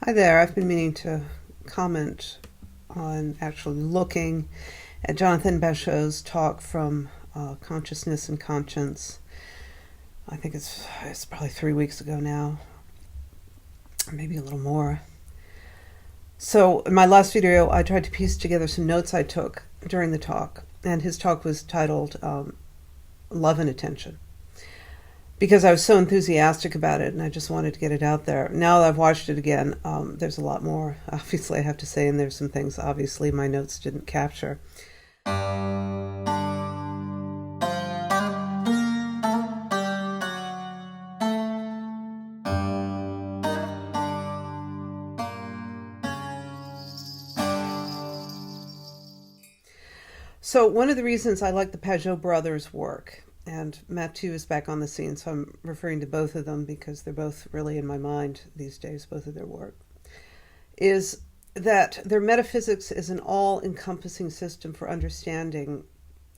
Hi there. I've been meaning to comment on actually looking at Jonathan Pageau's talk from Consciousness and Conscience. I think it's probably 3 weeks ago now, or maybe a little more. So in my last video, I tried to piece together some notes I took during the talk, and his talk was titled Love and Attention, because I was so enthusiastic about it and I just wanted to get it out there. Now that I've watched it again, there's a lot more, obviously, I have to say, and there's some things, obviously, my notes didn't capture. So one of the reasons I like the Pageau brothers' work, and Mathieu is back on the scene, so I'm referring to both of them because they're both really in my mind these days, both of their work, is that their metaphysics is an all-encompassing system for understanding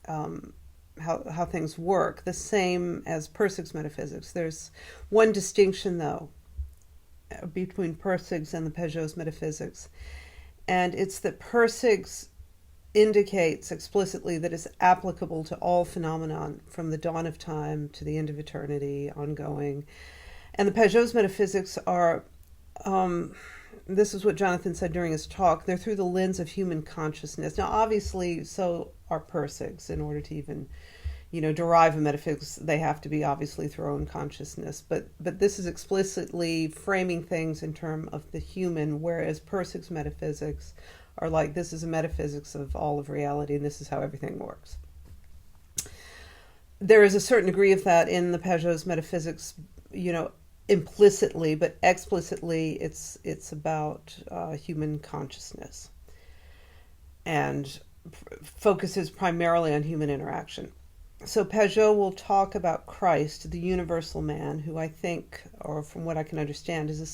how things work, the same as Pirsig's metaphysics. There's one distinction, though, between Pirsig's and the Pageau's metaphysics, and it's that Pirsig's indicates explicitly that it's applicable to all phenomenon from the dawn of time to the end of eternity, ongoing. And the Pageau's metaphysics are, this is what Jonathan said during his talk, they're through the lens of human consciousness. Now, obviously, so are Pirsig's. In order to even, derive a metaphysics, they have to be obviously through our own consciousness. But this is explicitly framing things in terms of the human, whereas Pirsig's metaphysics are like, this is a metaphysics of all of reality, and this is how everything works. There is a certain degree of that in the Pageau's metaphysics, implicitly, but explicitly, it's about human consciousness, and focuses primarily on human interaction. So Pageau will talk about Christ, the universal man, who I think, or from what I can understand, is a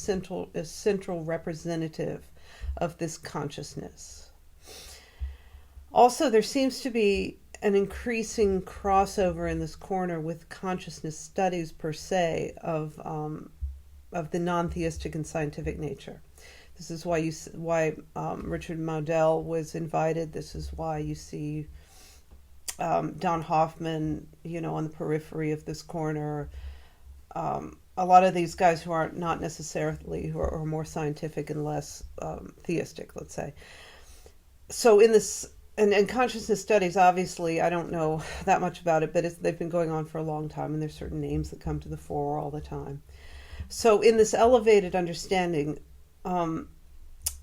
central representative of this consciousness. Also, there seems to be an increasing crossover in this corner with consciousness studies per se of the non-theistic and scientific nature. This is why Richard Maudel was invited. This is why you see Don Hoffman, on the periphery of this corner. A lot of these guys who are not necessarily, who are more scientific and less theistic, let's say. So in this, and consciousness studies, obviously, I don't know that much about it, but they've been going on for a long time, and there's certain names that come to the fore all the time. So in this elevated understanding,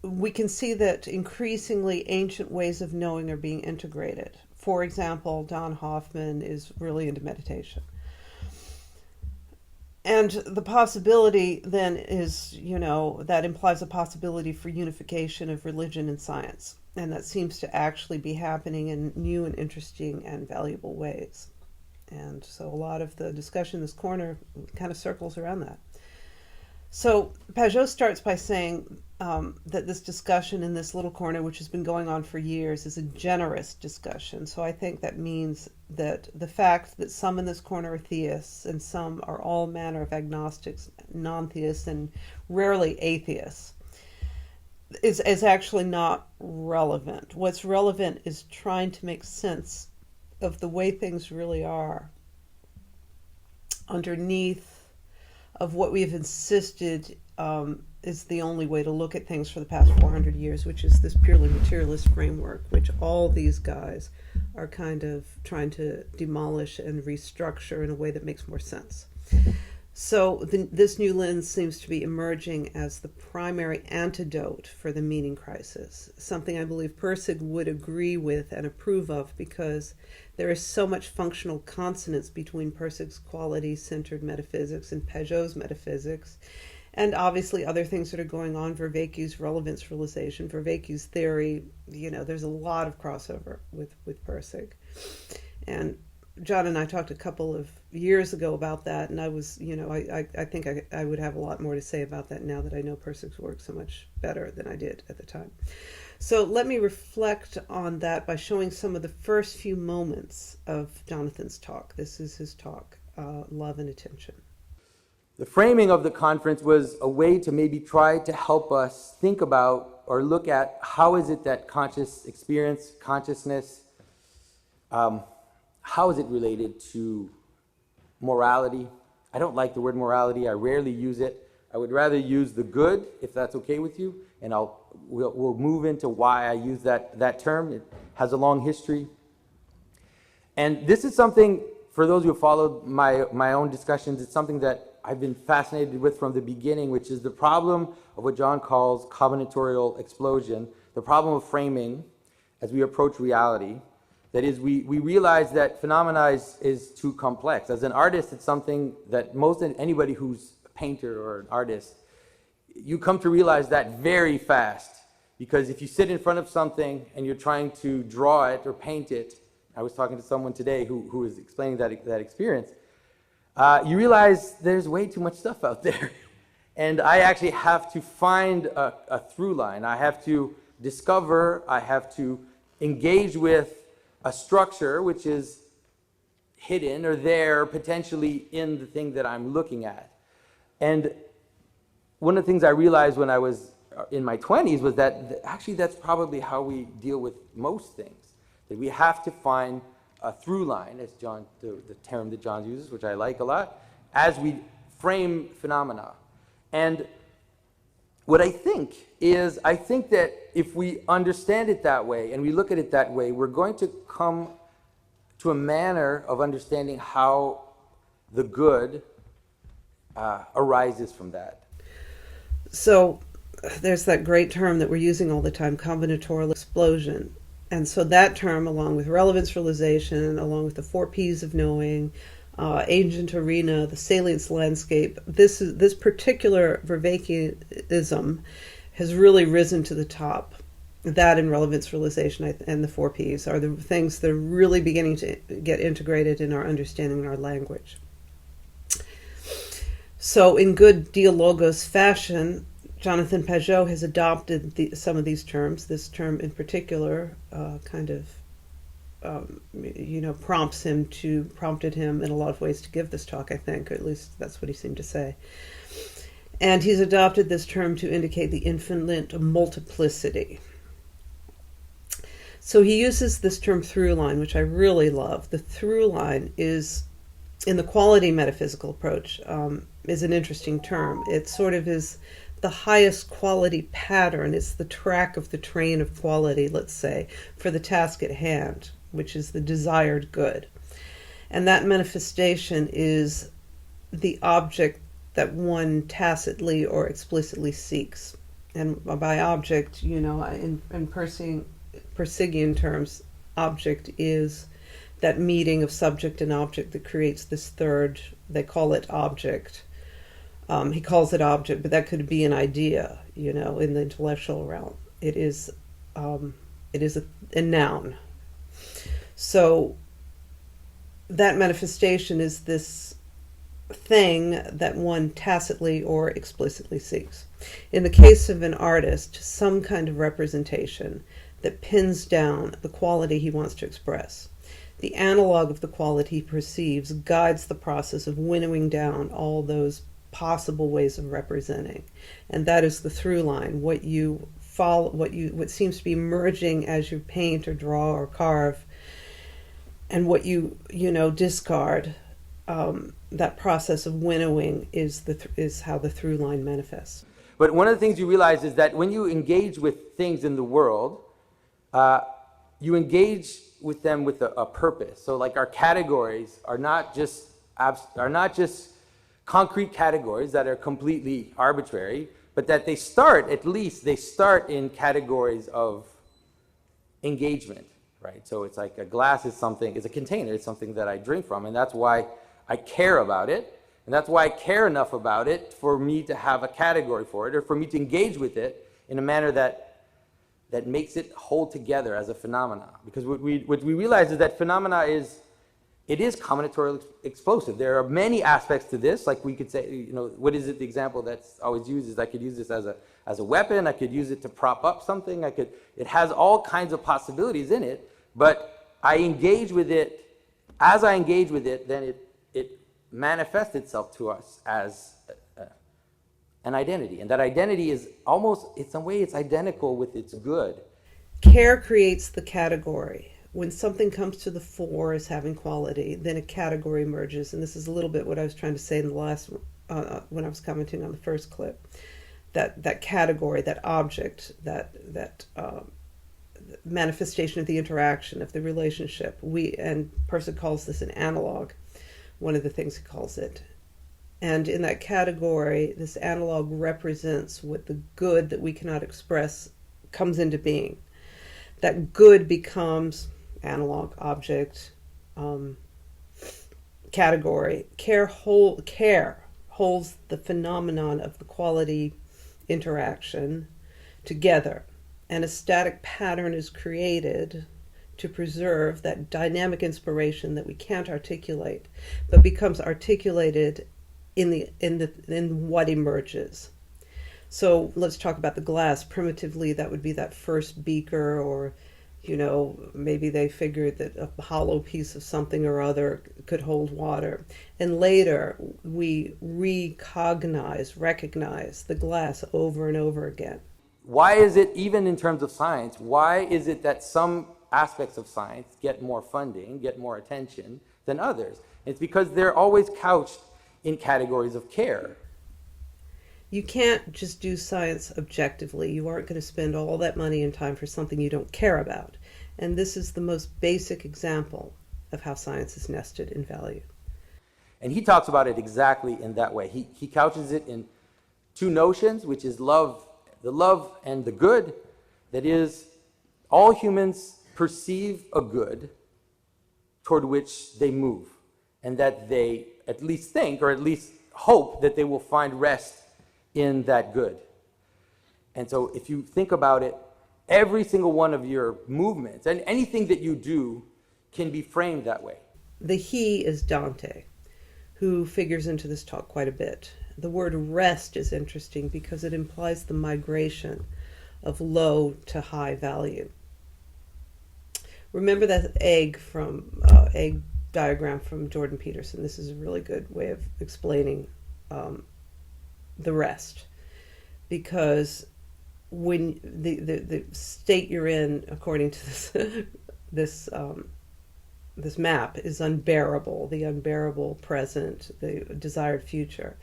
we can see that increasingly ancient ways of knowing are being integrated. For example, Don Hoffman is really into meditation. And the possibility then is, that implies a possibility for unification of religion and science. And that seems to actually be happening in new and interesting and valuable ways. And so a lot of the discussion in this corner kind of circles around that. So Pageau starts by saying that this discussion in this little corner, which has been going on for years, is a generous discussion. So I think that means that the fact that some in this corner are theists and some are all manner of agnostics, non-theists, and rarely atheists, is actually not relevant. What's relevant is trying to make sense of the way things really are underneath of what we've insisted is the only way to look at things for the past 400 years, which is this purely materialist framework, which all these guys are kind of trying to demolish and restructure in a way that makes more sense. So this new lens seems to be emerging as the primary antidote for the meaning crisis, something I believe Pirsig would agree with and approve of, because there is so much functional consonance between Pirsig's quality-centered metaphysics and Pageau's metaphysics, and obviously other things that are going on, Vervaeke's relevance realization, Vervaeke's theory. There's a lot of crossover with Pirsig. And John and I talked a couple of years ago about that, and I was, I think I would have a lot more to say about that now that I know Pirsig's work so much better than I did at the time. So let me reflect on that by showing some of the first few moments of Jonathan's talk. This is his talk, Love and Attention. The framing of the conference was a way to maybe try to help us think about or look at how is it that conscious experience, consciousness, how is it related to morality? I don't like the word morality. I rarely use it. I would rather use the good, if that's okay with you, and we'll move into why I use that term. It has a long history. And this is something, for those who have followed my own discussions, it's something that I've been fascinated with from the beginning, which is the problem of what John calls combinatorial explosion, the problem of framing as we approach reality. That is, we realize that phenomena is too complex. As an artist, it's something that anybody who's a painter or an artist, you come to realize that very fast. Because if you sit in front of something and you're trying to draw it or paint it, I was talking to someone today who was explaining that experience, you realize there's way too much stuff out there. And I actually have to find a through line. I have to discover, I have to engage with a structure which is hidden or there potentially in the thing that I'm looking at. And one of the things I realized when I was in my 20s was that actually that's probably how we deal with most things. That we have to find a through line, as John, the term that John uses, which I like a lot, as we frame phenomena. And what I think that if we understand it that way and we look at it that way, we're going to come to a manner of understanding how the good arises from that. So there's that great term that we're using all the time, combinatorial explosion. And so that term, along with relevance realization, along with the 4 Ps of knowing, agent arena, the salience landscape, this particular Vervaekeism has really risen to the top. That and relevance realization and the 4 Ps are the things that are really beginning to get integrated in our understanding in our language. So in good dialogos fashion, Jonathan Pageau has adopted some of these terms. This term in particular prompted him in a lot of ways to give this talk, I think, or at least that's what he seemed to say. And he's adopted this term to indicate the infinite multiplicity. So he uses this term through line, which I really love. The through line is, in the quality metaphysical approach, is an interesting term. It sort of is the highest quality pattern. It's the track of the train of quality, let's say, for the task at hand, which is the desired good. And that manifestation is the object that one tacitly or explicitly seeks. And by object, in Persigian terms, object is that meeting of subject and object that creates this third, they call it object. He calls it object, but that could be an idea, in the intellectual realm. It is a noun. So that manifestation is this thing that one tacitly or explicitly seeks. In the case of an artist, some kind of representation that pins down the quality he wants to express. The analog of the quality he perceives guides the process of winnowing down all those possible ways of representing, and that is the through line. What you follow, what seems to be merging as you paint or draw or carve, and what you discard. That process of winnowing is how the through line manifests. But one of the things you realize is that when you engage with things in the world, you engage with them with a purpose. So, like, our categories are not just concrete categories that are completely arbitrary, but that they start in categories of engagement, right? So it's like a glass is a container, it's something that I drink from, and that's why I care about it, and that's why I care enough about it for me to have a category for it, or for me to engage with it in a manner that makes it hold together as a phenomena. Because what we realize is that phenomena is combinatorial explosive. There are many aspects to this. Like, we could say, what is it? The example that's always used is I could use this as a weapon. I could use it to prop up something. It has all kinds of possibilities in it. But I engage with it. As I engage with it, then it manifest itself to us as an identity. And that identity is almost, in some way, it's identical with its good. Care creates the category. When something comes to the fore as having quality, then a category emerges. And this is a little bit what I was trying to say in the last, when I was commenting on the first clip. That category, that object, that manifestation of the interaction, of the relationship. And Persic calls this an analog, one of the things he calls it. And in that category, this analog represents what the good that we cannot express comes into being. That good becomes analog, object, category. Care holds the phenomenon of the quality interaction together. And a static pattern is created to preserve that dynamic inspiration that we can't articulate, but becomes articulated in what emerges. So let's talk about the glass. Primitively, that would be that first beaker, or maybe they figured that a hollow piece of something or other could hold water. And later, we recognize the glass over and over again. Why is it, even in terms of science, why is it that some aspects of science get more funding, get more attention than others? It's because they're always couched in categories of care. You can't just do science objectively. You aren't going to spend all that money and time for something you don't care about. And this is the most basic example of how science is nested in value. And he talks about it exactly in that way. He couches it in two notions, which is love, the love and the good. That is, all humans perceive a good toward which they move, and that they at least think, or at least hope, that they will find rest in that good. And so if you think about it, every single one of your movements and anything that you do can be framed that way. The he is Dante, who figures into this talk quite a bit. The word rest is interesting because it implies the migration of low to high value. Remember that egg diagram from Jordan Peterson. This is a really good way of explaining the rest, because when the state you're in, according to this map, is unbearable, the unbearable present, the desired future.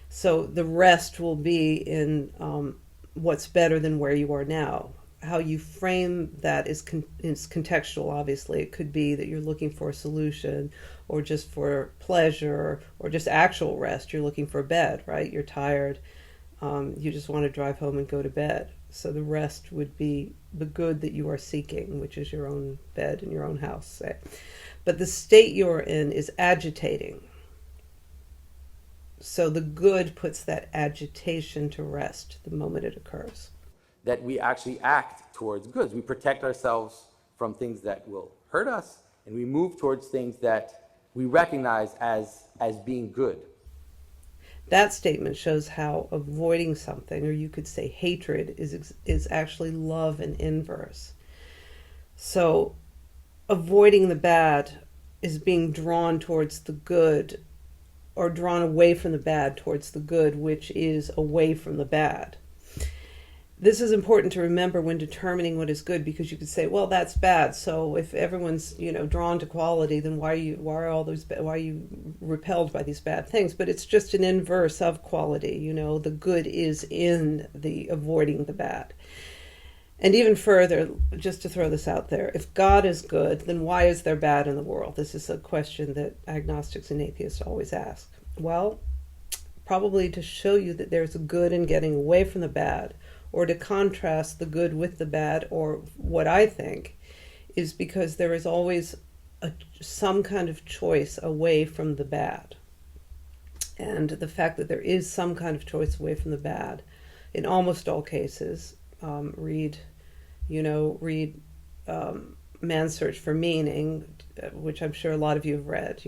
So the rest will be in what's better than where you are now. How you frame that is contextual, obviously. It could be that you're looking for a solution, or just for pleasure, or just actual rest. You're looking for a bed, right? You're tired. You just want to drive home and go to bed. So the rest would be the good that you are seeking, which is your own bed in your own house, say. But the state you're in is agitating. So the good puts that agitation to rest the moment it occurs. That we actually act towards goods. We protect ourselves from things that will hurt us, and we move towards things that we recognize as being good. That statement shows how avoiding something, or you could say hatred, is actually love in inverse. So avoiding the bad is being drawn towards the good, or drawn away from the bad towards the good, which is away from the bad. This is important to remember when determining what is good, because you could say, well, that's bad. So if everyone's, drawn to quality, then why are you repelled by these bad things? But it's just an inverse of quality. The good is in the avoiding the bad. And even further, just to throw this out there, if God is good, then why is there bad in the world? This is a question that agnostics and atheists always ask. Well, probably to show you that there's a good in getting away from the bad, or to contrast the good with the bad, or what I think is because there is always some kind of choice away from the bad. And the fact that there is some kind of choice away from the bad, in almost all cases, read Man's Search for Meaning, which I'm sure a lot of you have read,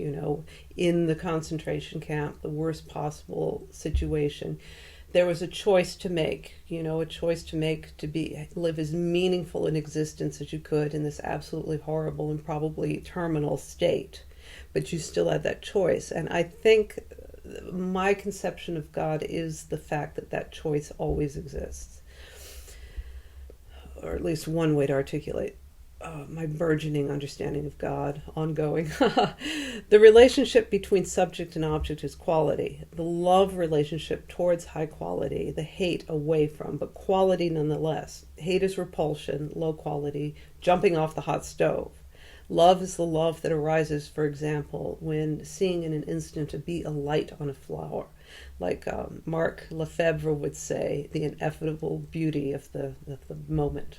in the concentration camp, the worst possible situation. There was a choice to make, to live as meaningful an existence as you could in this absolutely horrible and probably terminal state. but you still have that choice. And I think my conception of God is the fact that that choice always exists, or at least one way to articulate my burgeoning understanding of God, ongoing. The relationship between subject and object is quality. The love relationship towards high quality, the hate away from, but quality nonetheless. Hate is repulsion, low quality, jumping off the hot stove. Love is the love that arises, for example, when seeing in an instant a light on a flower. Like Marc Lefebvre would say, the ineffable beauty of the moment.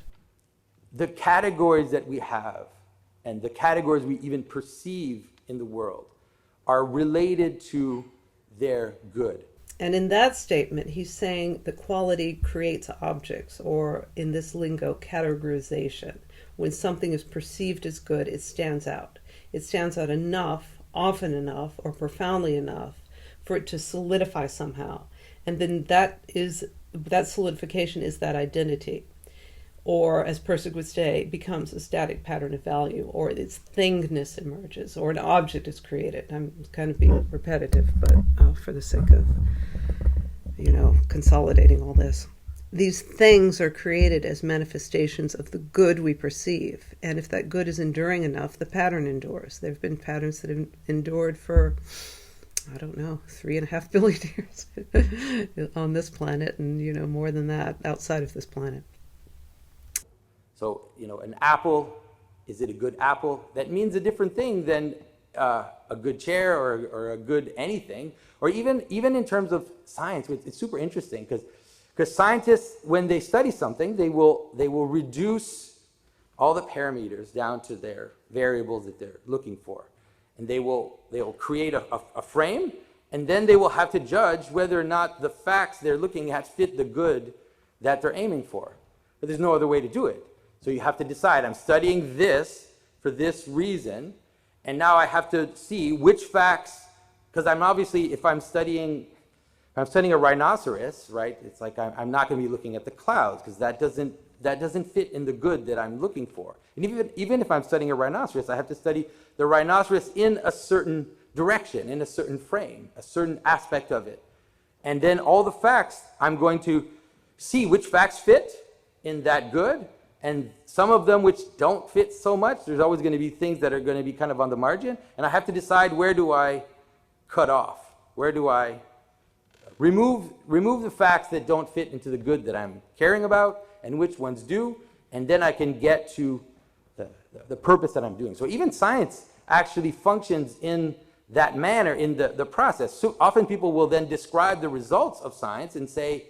The categories that we have and the categories we even perceive in the world are related to their good. And in that statement, he's saying the quality creates objects, or in this lingo, categorization. When something is perceived as good, it stands out. It stands out enough, often enough, or profoundly enough for it to solidify somehow. And then that solidification is that identity. Or, as Pirsig would say, becomes a static pattern of value, or its thingness emerges, or an object is created. I'm kind of being repetitive, but for the sake of, consolidating all this. These things are created as manifestations of the good we perceive, and if that good is enduring enough, the pattern endures. There have been patterns that have endured for, 3.5 billion years on this planet, and, more than that outside of this planet. So, an apple, is it a good apple? That means a different thing than a good chair or a good anything. Or even in terms of science, it's super interesting because scientists, when they study something, they will reduce all the parameters down to their variables that they're looking for. And they'll create a frame, and then they will have to judge whether or not the facts they're looking at fit the good that they're aiming for. But there's no other way to do it. So you have to decide, I'm studying this for this reason, and now I have to see which facts, because I'm obviously, if I'm studying a rhinoceros, right, it's like I'm not going to be looking at the clouds, because that doesn't fit in the good that I'm looking for. And even if I'm studying a rhinoceros, I have to study the rhinoceros in a certain direction, in a certain frame, a certain aspect of it. And then all the facts, I'm going to see which facts fit in that good, and some of them which don't fit so much. There's always going to be things that are going to be kind of on the margin, and I have to decide, where do I cut off? Where do I remove the facts that don't fit into the good that I'm caring about, and which ones do, and then I can get to the purpose that I'm doing. So even science actually functions in that manner in the process. So often people will then describe the results of science and say,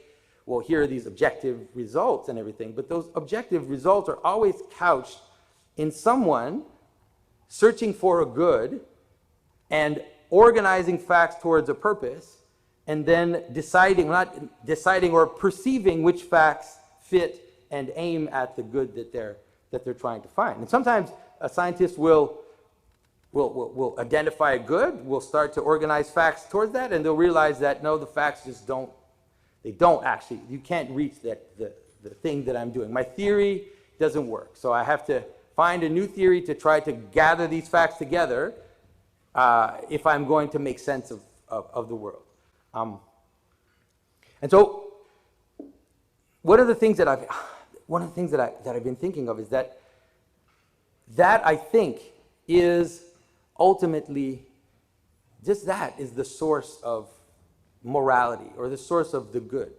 well, here are these objective results and everything, but those objective results are always couched in someone searching for a good and organizing facts towards a purpose, and then not deciding or perceiving which facts fit and aim at the good that they're trying to find. And sometimes a scientist will identify a good, will start to organize facts towards that, and they'll realize that no, the facts just don't actually, you can't reach the thing that I'm doing. My theory doesn't work. So I have to find a new theory to try to gather these facts together if I'm going to make sense of the world. And so one of the things that I've been thinking of is that I think is ultimately just that is the source of morality, or the source of the good.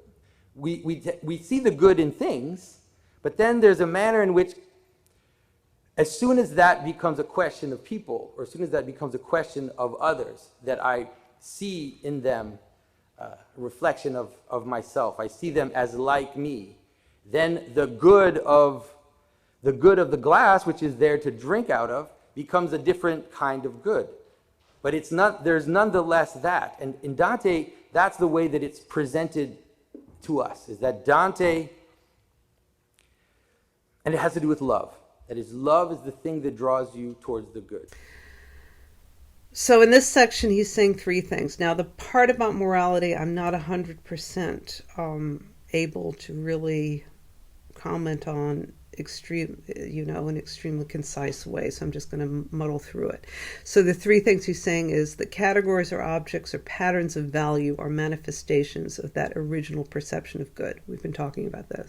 We see the good in things, but then there's a manner in which, as soon as that becomes a question of people, or as soon as that becomes a question of others, that I see in them a reflection of myself, I see them as like me, then the good of the glass, which is there to drink out of, becomes a different kind of good. But there's nonetheless that. And in Dante, that's the way that it's presented to us, is that Dante, and it has to do with love. That is, love is the thing that draws you towards the good. So in this section, he's saying three things. Now, the part about morality, I'm not 100% able to really comment on in an extremely concise way, so I'm just going to muddle through it. So the three things he's saying is that categories or objects or patterns of value are manifestations of that original perception of good. We've been talking about that.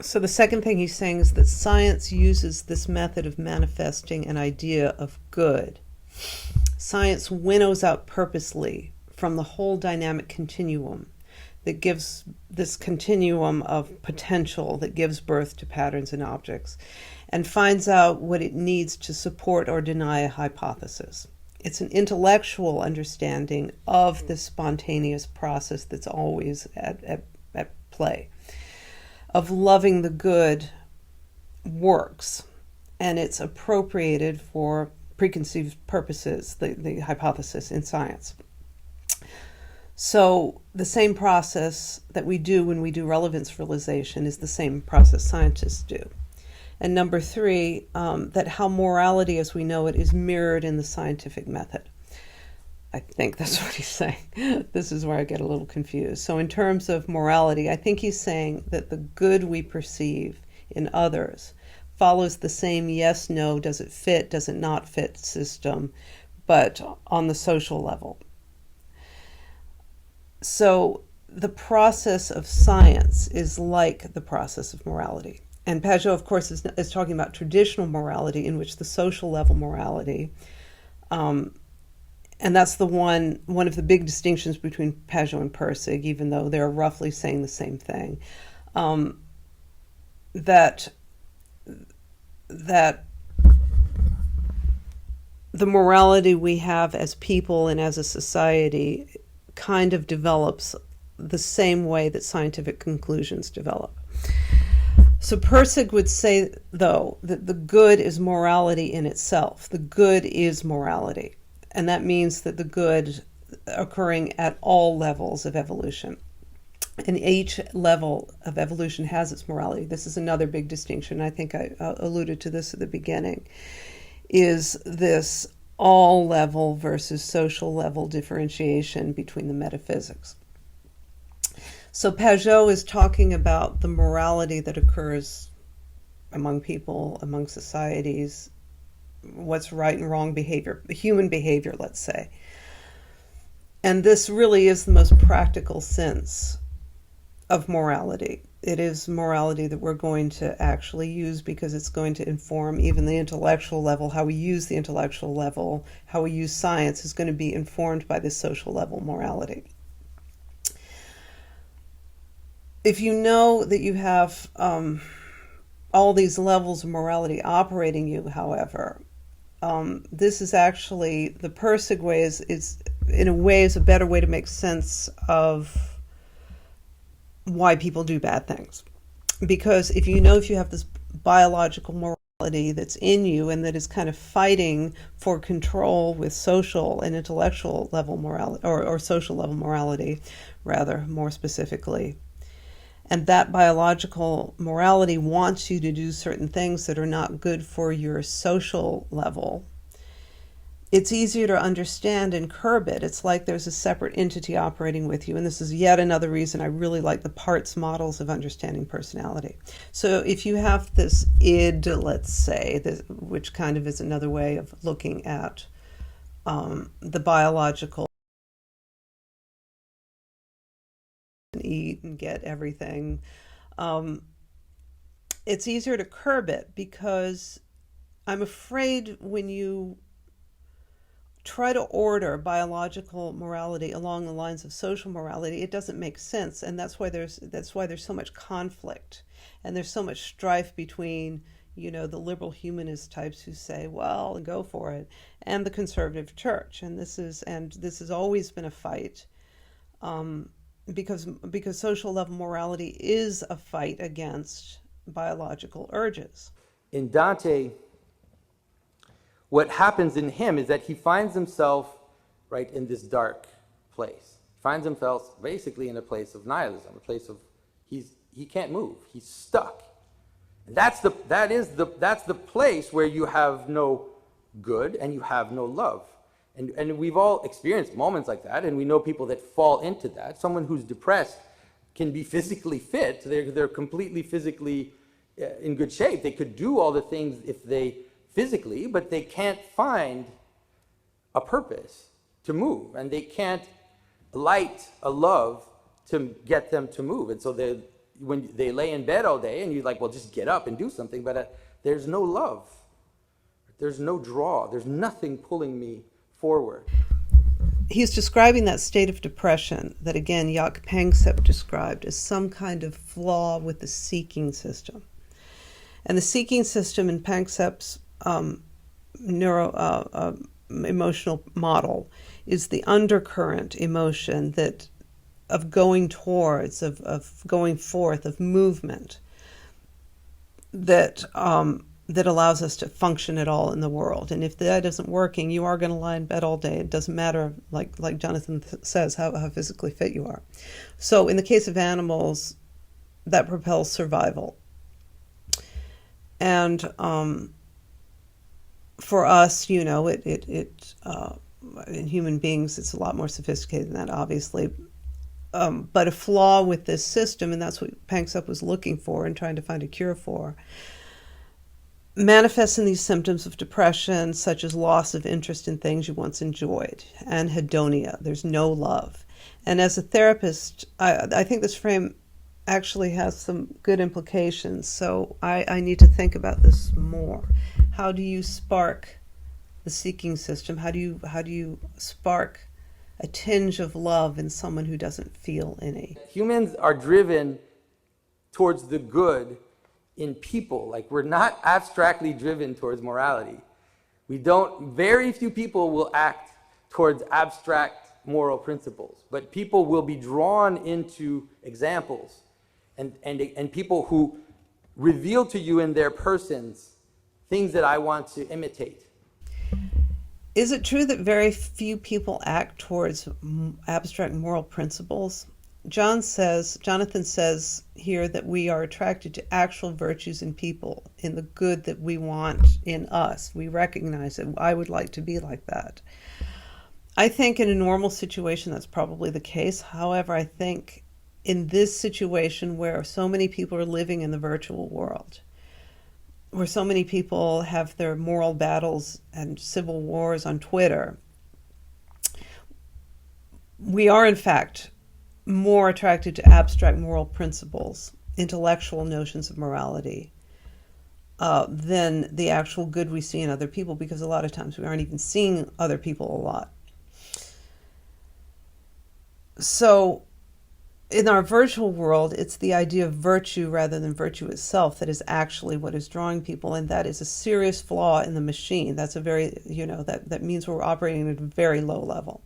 So the second thing he's saying is that science uses this method of manifesting an idea of good. Science winnows out purposely from the whole dynamic continuum that gives this continuum of potential that gives birth to patterns and objects, and finds out what it needs to support or deny a hypothesis. It's an intellectual understanding of this spontaneous process that's always at play, of loving the good works, and it's appropriated for preconceived purposes, the hypothesis in science. So the same process that we do when we do relevance realization is the same process scientists do. And number three, that how morality as we know it is mirrored in the scientific method. I think that's what he's saying. This is where I get a little confused. So in terms of morality, I think he's saying that the good we perceive in others follows the same yes, no, does it fit, does it not fit system, but on the social level. So the process of science is like the process of morality. And Pageau, of course, is talking about traditional morality, in which the social level morality, and that's the one of the big distinctions between Pageau and Pirsig, even though they're roughly saying the same thing, that the morality we have as people and as a society kind of develops the same way that scientific conclusions develop. So Pirsig would say, though, that the good is morality in itself. The good is morality. And that means that the good occurring at all levels of evolution. And each level of evolution has its morality. This is another big distinction. I think I alluded to this at the beginning, is this all level versus social level differentiation between the metaphysics. So Pageau is talking about the morality that occurs among people, among societies, what's right and wrong behavior, human behavior, let's say. And this really is the most practical sense of morality. It is morality that we're going to actually use because it's going to inform even the intellectual level. How we use the intellectual level, how we use science is going to be informed by this social level morality. If you know that you have all these levels of morality operating you, however, this is actually, the Pirsig way is in a way is a better way to make sense of why people do bad things. Because if you have this biological morality that's in you and that is kind of fighting for control with social and intellectual level morality, or social level morality, rather, more specifically, and that biological morality wants you to do certain things that are not good for your social level, it's easier to understand and curb it. It's like there's a separate entity operating with you. And this is yet another reason I really like the parts models of understanding personality. So if you have this id, let's say, which kind of is another way of looking at the biological, and eat and get everything, it's easier to curb it, because I'm afraid when you try to order biological morality along the lines of social morality, it doesn't make sense, and that's why there's so much conflict, and there's so much strife between the liberal humanist types who say, well, go for it, and the conservative church, and this has always been a fight, because social level morality is a fight against biological urges. In Dante, what happens in him is that he finds himself right in this dark place. He finds himself basically in a place of nihilism, a place of he can't move. He's stuck. And that's the place where you have no good and you have no love. And we've all experienced moments like that, and we know people that fall into that. Someone who's depressed can be physically fit. They're completely physically in good shape. They could do all the things if they physically, but they can't find a purpose to move, and they can't light a love to get them to move. And so when they lay in bed all day, and you're like, well, just get up and do something, but there's no love. There's no draw. There's nothing pulling me forward. He's describing that state of depression that, again, Jaak Panksepp described as some kind of flaw with the seeking system. And the seeking system in Panksepp's emotional model is the undercurrent emotion that of going towards, of going forth, of movement that that allows us to function at all in the world. And if that isn't working, you are going to lie in bed all day. It doesn't matter, like Jonathan says, how physically fit you are. So in the case of animals, that propels survival. And for us, you know, in human beings, it's a lot more sophisticated than that, obviously. But a flaw with this system, and that's what Panksepp was looking for and trying to find a cure for, manifests in these symptoms of depression, such as loss of interest in things you once enjoyed, and hedonia. There's no love. And as a therapist, I think this frame actually has some good implications. So I need to think about this more. How do you spark the seeking system? How do you spark a tinge of love in someone who doesn't feel any? Humans are driven towards the good in people. Like, we're not abstractly driven towards morality. Very few people will act towards abstract moral principles, but people will be drawn into examples and people who reveal to you in their persons things that I want to imitate. Is it true that very few people act towards abstract moral principles? Jonathan says here that we are attracted to actual virtues in people, in the good that we want in us. We recognize it. I would like to be like that. I think in a normal situation that's probably the case. However, I think in this situation where so many people are living in the virtual world, where so many people have their moral battles and civil wars on Twitter, we are in fact more attracted to abstract moral principles, intellectual notions of morality, than the actual good we see in other people, because a lot of times we aren't even seeing other people a lot. So in our virtual world, it's the idea of virtue rather than virtue itself that is actually what is drawing people, and that is a serious flaw in the machine. That's a very, that means we're operating at a very low level.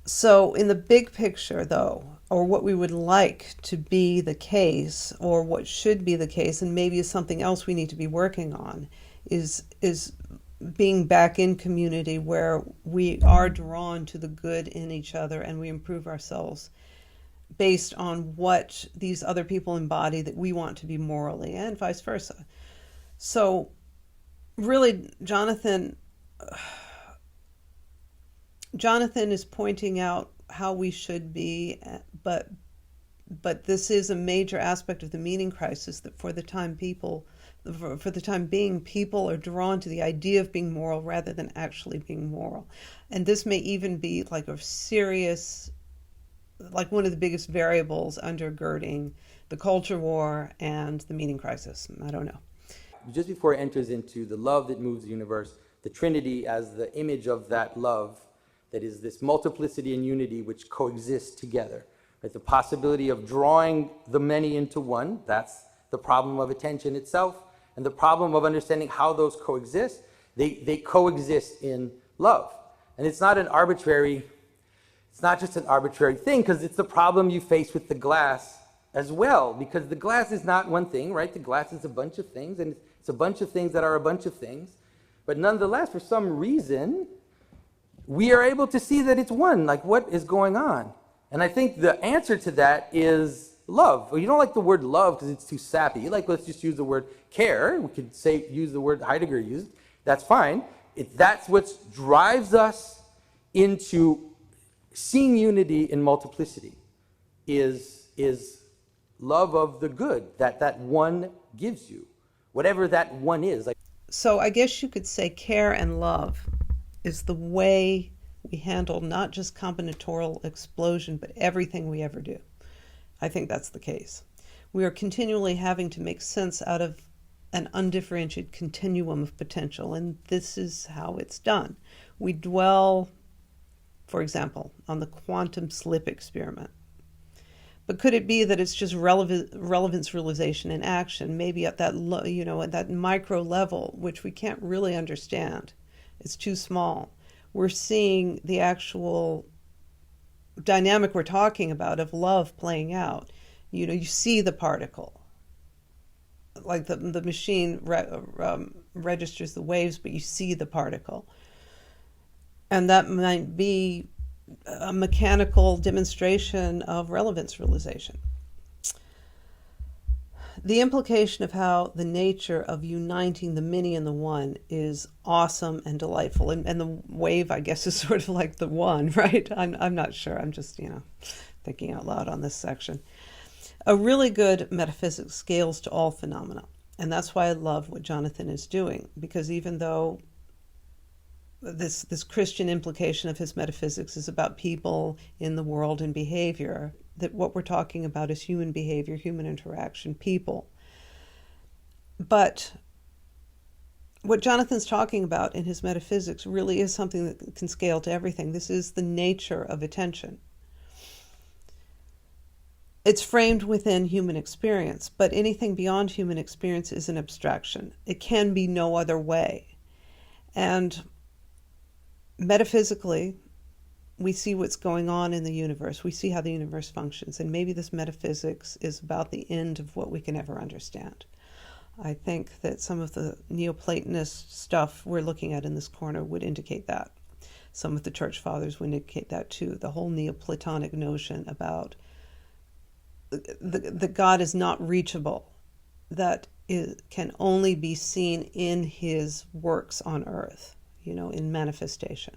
So in the big picture, though, or what we would like to be the case, or what should be the case, and maybe is something else we need to be working on, is being back in community where we are drawn to the good in each other and we improve ourselves based on what these other people embody that we want to be morally, and vice versa. So really, Jonathan is pointing out how we should be, but this is a major aspect of the meaning crisis, that for the time being, people are drawn to the idea of being moral rather than actually being moral. And this may even be like a serious, like one of the biggest variables undergirding the culture war and the meaning crisis. I don't know. Just before it enters into the love that moves the universe, the Trinity as the image of that love, that is this multiplicity and unity which coexist together. Right? The possibility of drawing the many into one, that's the problem of attention itself, and the problem of understanding how those coexist. They coexist in love. And it's not just an arbitrary thing, because it's the problem you face with the glass as well, because the glass is not one thing, right? The glass is a bunch of things, and it's a bunch of things that are a bunch of things. But nonetheless, for some reason, we are able to see that it's one. Like, what is going on? And I think the answer to that is love. Well, you don't like the word love because it's too sappy. Like, let's just use the word care. We could use the word Heidegger used. That's fine. That's what drives us into seeing unity in multiplicity, is love of the good that that one gives you, whatever that one is. Like, so I guess you could say care and love is the way we handle not just combinatorial explosion, but everything we ever do. I think that's the case. We are continually having to make sense out of an undifferentiated continuum of potential, and this is how it's done. We dwell, for example, on the quantum slip experiment. But could it be that it's just relevance realization in action, maybe at that at that micro level, which we can't really understand? It's too small. We're seeing the actual dynamic we're talking about of love playing out. You see the particle, like the machine registers the waves, but you see the particle, and that might be a mechanical demonstration of relevance realization. The implication of how the nature of uniting the many and the one is awesome and delightful. And the wave, I guess, is sort of like the one, right? I'm not sure. I'm just, thinking out loud on this section. A really good metaphysics scales to all phenomena. And that's why I love what Jonathan is doing, because even though this Christian implication of his metaphysics is about people in the world and behavior, that what we're talking about is human behavior, human interaction, people. But what Jonathan's talking about in his metaphysics really is something that can scale to everything. This is the nature of attention. It's framed within human experience, but anything beyond human experience is an abstraction. It can be no other way. And metaphysically, we see what's going on in the universe. We see how the universe functions. And maybe this metaphysics is about the end of what we can ever understand. I think that some of the Neoplatonist stuff we're looking at in this corner would indicate that. Some of the church fathers would indicate that too. The whole Neoplatonic notion about the God is not reachable, that can only be seen in his works on earth, in manifestation.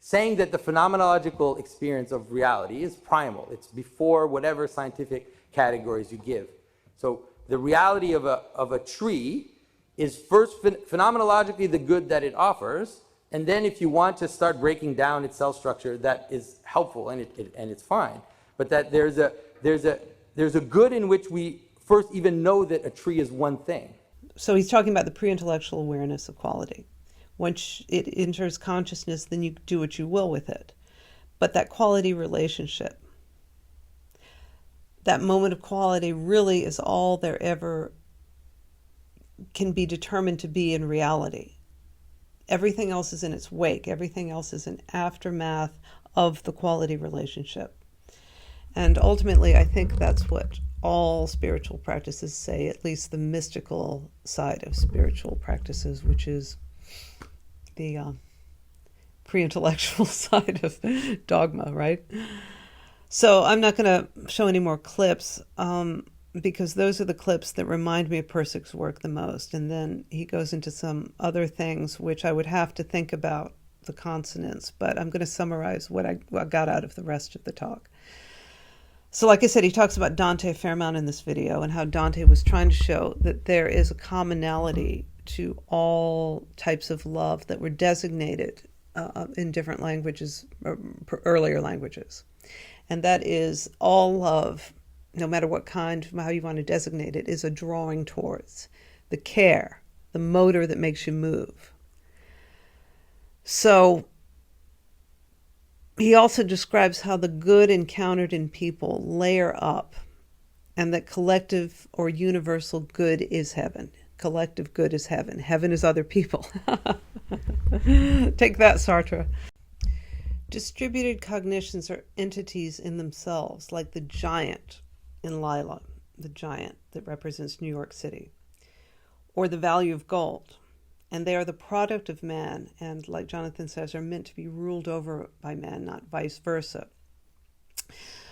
saying that the phenomenological experience of reality is primal. It's before whatever scientific categories you give. So the reality of a tree is first phenomenologically the good that it offers, and then if you want to start breaking down its cell structure, that is helpful and it's fine. But that there's a good in which we first even know that a tree is one thing. So he's talking about the pre-intellectual awareness of quality. Once it enters consciousness, then you do what you will with it. But that quality relationship, that moment of quality really is all there ever can be determined to be in reality. Everything else is in its wake. Everything else is an aftermath of the quality relationship. And ultimately, I think that's what all spiritual practices say, at least the mystical side of spiritual practices, which is the pre-intellectual side of dogma, right? So I'm not going to show any more clips because those are the clips that remind me of Persick's work the most. And then he goes into some other things which I would have to think about the consonants, but I'm going to summarize what I got out of the rest of the talk. So like I said, he talks about Dante a fair amount in this video and how Dante was trying to show that there is a commonality to all types of love that were designated in different languages, earlier languages. And that is all love, no matter what kind, how you want to designate it, is a drawing towards the care, the motor that makes you move. So he also describes how the good encountered in people layer up, and that collective or universal good is heaven. Collective good is heaven. Heaven is other people. Take that, Sartre. Distributed cognitions are entities in themselves, like the giant in Lila, the giant that represents New York City, or the value of gold. And they are the product of man, and like Jonathan says, are meant to be ruled over by man, not vice versa.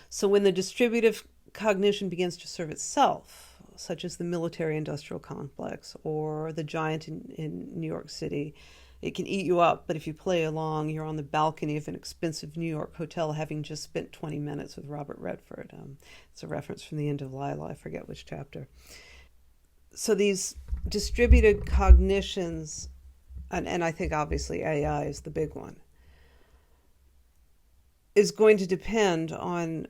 So when the distributive cognition begins to serve itself, such as the military-industrial complex or the giant in New York City, It can eat you up, but if you play along, you're on the balcony of an expensive New York hotel having just spent 20 minutes with Robert Redford. It's a reference from the end of Lila, I forget which chapter. So these distributed cognitions, and I think obviously AI is the big one, is going to depend on,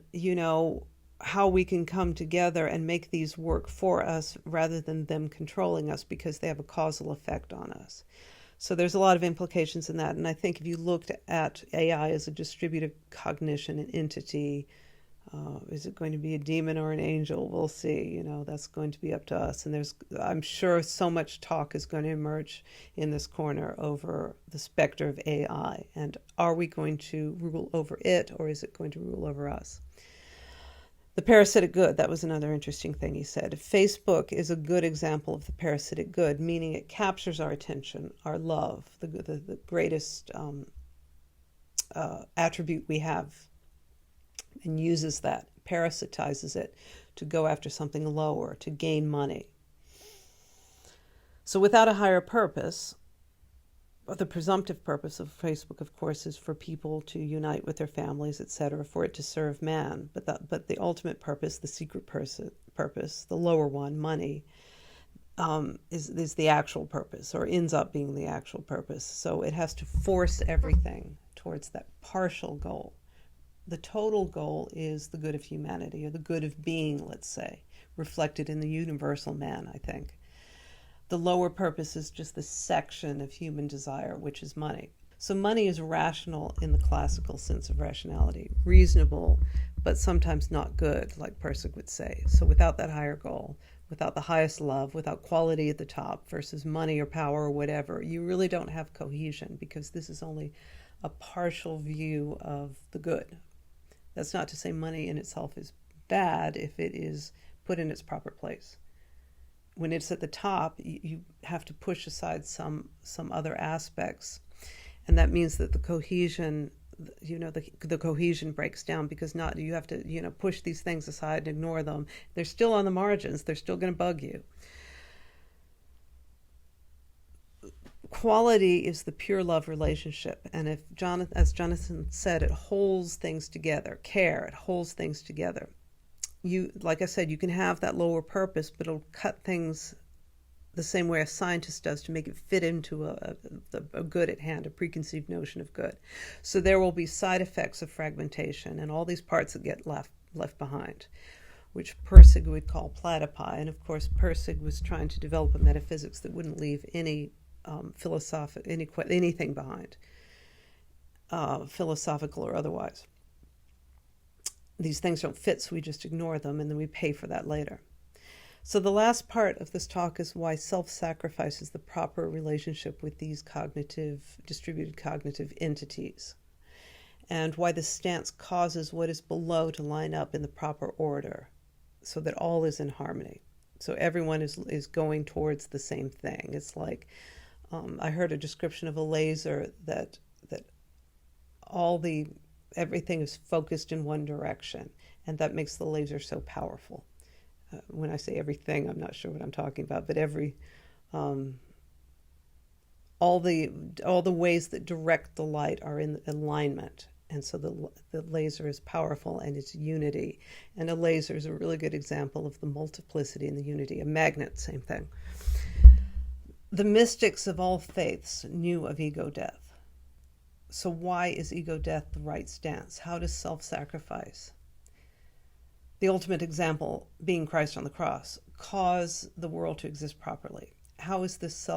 how we can come together and make these work for us rather than them controlling us, because they have a causal effect on us. So there's a lot of implications in that. And I think if you looked at AI as a distributed cognition, an entity, is it going to be a demon or an angel? We'll see. That's going to be up to us. And I'm sure so much talk is going to emerge in this corner over the specter of AI. And are we going to rule over it, or is it going to rule over us? The parasitic good, that was another interesting thing he said. Facebook is a good example of the parasitic good, meaning it captures our attention, our love, the greatest attribute we have, and uses that, parasitizes it to go after something lower, to gain money. So without a higher purpose, the presumptive purpose of Facebook, of course, is for people to unite with their families, etc., for it to serve man. But the ultimate purpose, the secret purpose, the lower one, money, is the actual purpose, or ends up being the actual purpose. So it has to force everything towards that partial goal. The total goal is the good of humanity, or the good of being, let's say, reflected in the universal man, I think. The lower purpose is just the section of human desire, which is money. So money is rational in the classical sense of rationality, reasonable, but sometimes not good, like Pirsig would say. So without that higher goal, without the highest love, without quality at the top versus money or power or whatever, you really don't have cohesion, because this is only a partial view of the good. That's not to say money in itself is bad if it is put in its proper place. When it's at the top, you have to push aside some other aspects, and that means that the cohesion, the cohesion breaks down, because you have to push these things aside and ignore them. They're still on the margins. They're still going to bug you. Quality is the pure love relationship, and as Jonathan said, it holds things together. Care, it holds things together. Like I said, you can have that lower purpose, but it'll cut things the same way a scientist does to make it fit into a good at hand, a preconceived notion of good. So there will be side effects of fragmentation and all these parts that get left behind, which Pirsig would call platypi. And of course, Pirsig was trying to develop a metaphysics that wouldn't leave any anything behind, philosophical or otherwise. These things don't fit, so we just ignore them, and then we pay for that later. So the last part of this talk is why self-sacrifice is the proper relationship with these distributed cognitive entities, and why this stance causes what is below to line up in the proper order, so that all is in harmony. So everyone is going towards the same thing. It's like, I heard a description of a laser that everything is focused in one direction, and that makes the laser so powerful. When I say everything, I'm not sure what I'm talking about, but all the ways that direct the light are in alignment, and so the laser is powerful, and it's unity. And a laser is a really good example of the multiplicity and the unity. A magnet, same thing. The mystics of all faiths knew of ego death. So why is ego death the right stance? How does self-sacrifice, the ultimate example being Christ on the cross, cause the world to exist properly? How is this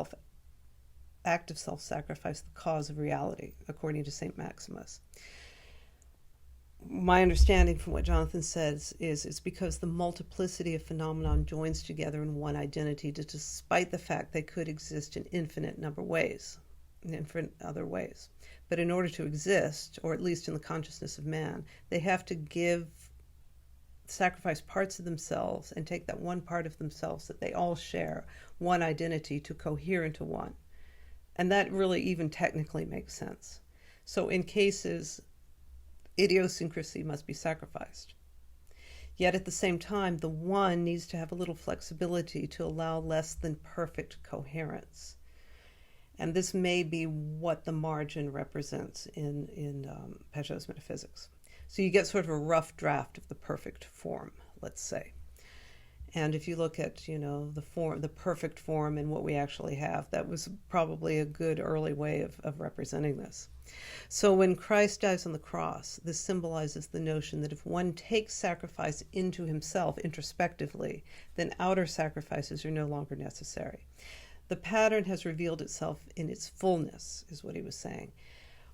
act of self-sacrifice the cause of reality, according to St. Maximus? My understanding from what Jonathan says is it's because the multiplicity of phenomenon joins together in one identity, despite the fact they could exist in infinite other ways. But in order to exist, or at least in the consciousness of man, they have to sacrifice parts of themselves and take that one part of themselves that they all share, one identity, to cohere into one. And that really even technically makes sense. So in cases, idiosyncrasy must be sacrificed. Yet at the same time, the one needs to have a little flexibility to allow less than perfect coherence. And this may be what the margin represents in Pageau's metaphysics. So you get sort of a rough draft of the perfect form, let's say. And if you look at, you know, the perfect form and what we actually have, that was probably a good early way of representing this. So when Christ dies on the cross, this symbolizes the notion that if one takes sacrifice into himself introspectively, then outer sacrifices are no longer necessary. The pattern has revealed itself in its fullness, is what he was saying,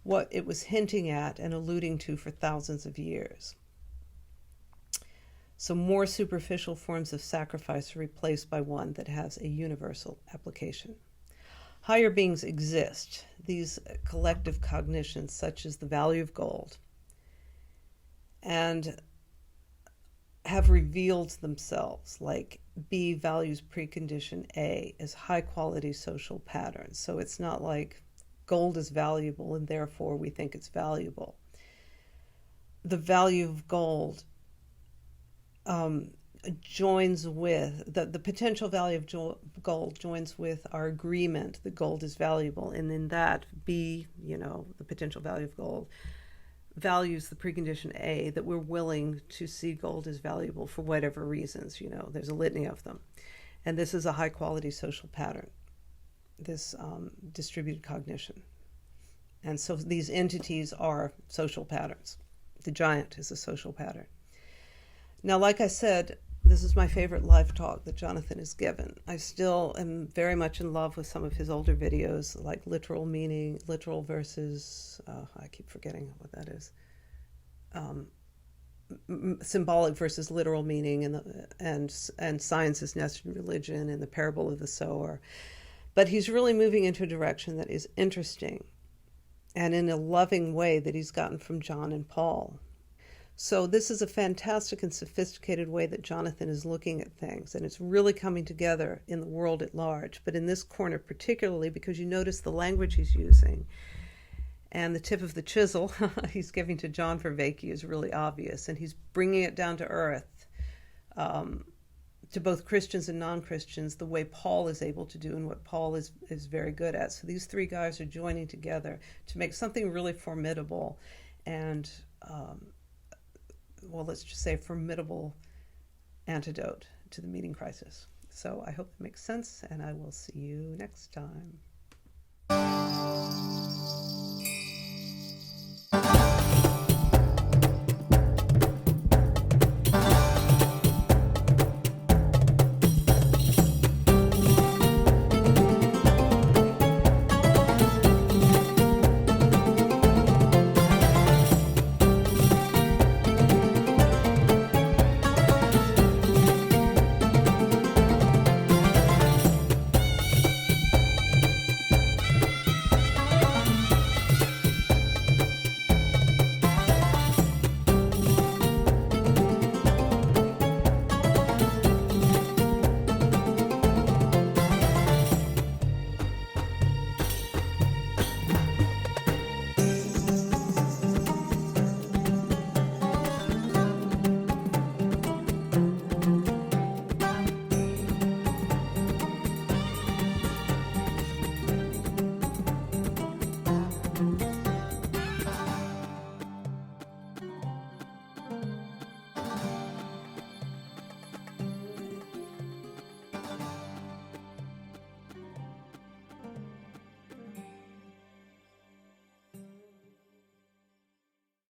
what it was hinting at and alluding to for thousands of years. So more superficial forms of sacrifice are replaced by one that has a universal application. Higher beings exist, these collective cognitions, such as the value of gold, and have revealed themselves, like B values precondition A as high-quality social patterns. So it's not like gold is valuable and therefore we think it's valuable. The value of gold joins with the potential value of gold joins with our agreement that gold is valuable, and in that B, you know, the potential value of gold values the precondition A that we're willing to see gold as valuable for whatever reasons. You know, there's a litany of them, and this is a high quality social pattern, this distributed cognition. And so these entities are social patterns. The giant is a social pattern. Now, like I said, this is my favorite live talk that Jonathan has given. I still am very much in love with some of his older videos, like literal meaning, literal versus, I keep forgetting what that is, symbolic versus literal meaning, and science is nested in religion, and the parable of the sower. But he's really moving into a direction that is interesting, and in a loving way that he's gotten from John and Paul. So this is a fantastic and sophisticated way that Jonathan is looking at things, and it's really coming together in the world at large, but in this corner particularly, because you notice the language he's using and the tip of the chisel he's giving to John Vervaeke is really obvious, and he's bringing it down to earth to both Christians and non-Christians the way Paul is able to do and what Paul is very good at. So these three guys are joining together to make something really formidable and well, let's just say a formidable antidote to the meaning crisis. So I hope it makes sense, and I will see you next time.